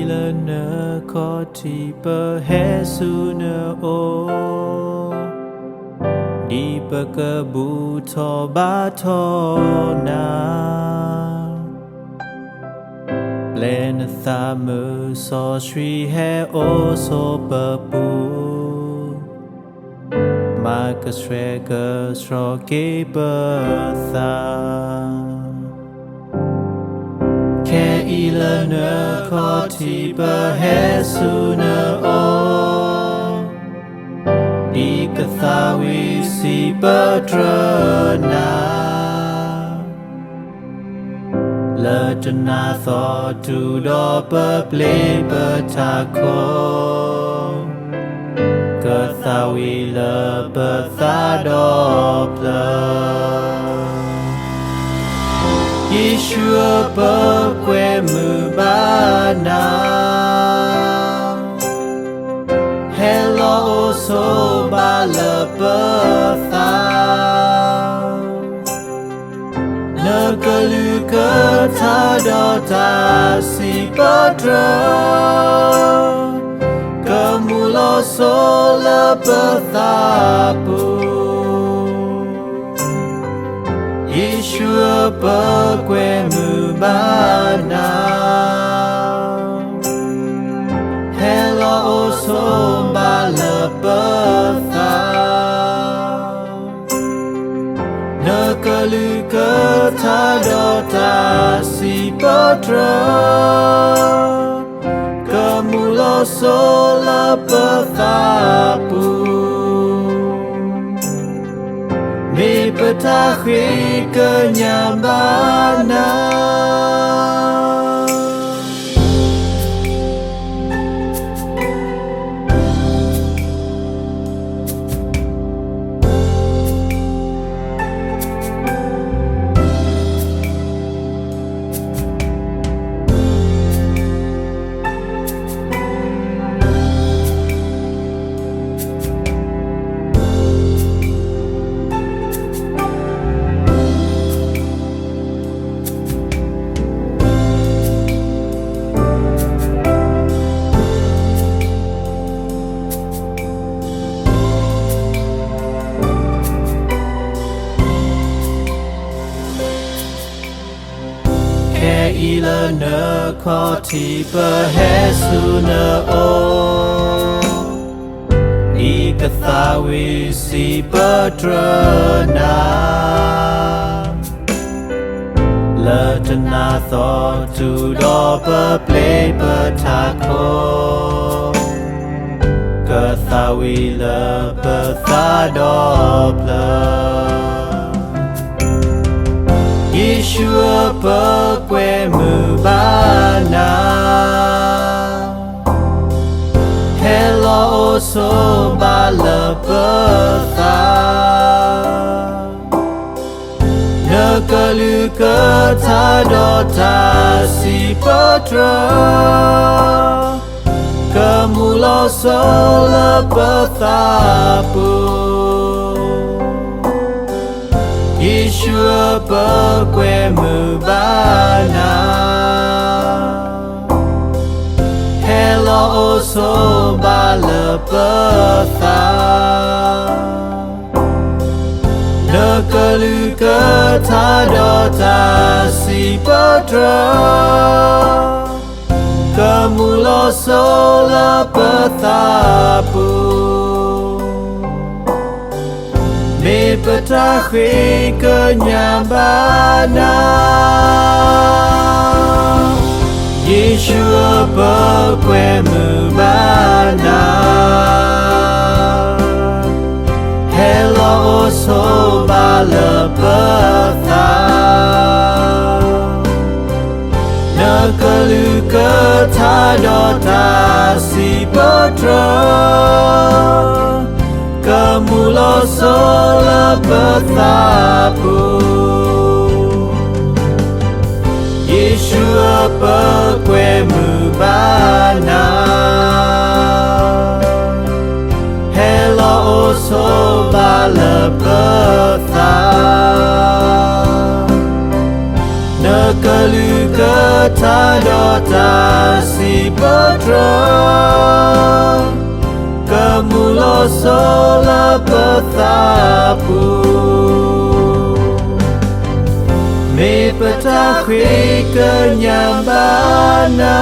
le ne ko ti pe he su ne o di pe ke bu tho ba tho na lên tha mơ so suy he o so pe pu ma ke sre ke sro ke pe tha ke ile ne ko ti pe he su ne o di ke tha wi si pe tra na le na tho tu do pe ple pe ta ko ke tha wi le pe tha do ple Yeshua pe kwe mu ba na hello so ba le pe tha ne ke lu ke tha do ta si pe tra ke mu lo so le pe tha pu Yeshua pe kwe mu ba na hello so ba le pe tha ne ke lu ke tha do ta si pe tra ke mu lo so le pe tha pu mi peta kwe ke nyambana ile ne ko ti pe he su ne o di ke tha wi si pe tra na le na tho tu do pe ple pe ta ko ke tha wi le pe tha do ple Yeshua pe kwe mu ba na hello so ba le pe tha ne ke lu ke tha do ta si pe tra ke mu lo so le pe tha pu Yeshua pe kwe mu ba na hello so ba le pe tha ne ke lu ke tha do ta si pe tra ke mu lo so le pe tha pu mi peta kwe ke nyambana Yeshua pe kwe mu ba na hello so ba le pe tha ne ke lu ke tha do ta si pe tra ke mu lo so le pe tha pu Yeshua pe kwe mu ba na hello so ba le pe tha ne ke lu ke tha si patra Kemulo sola pethapu Me petakwi kenyambana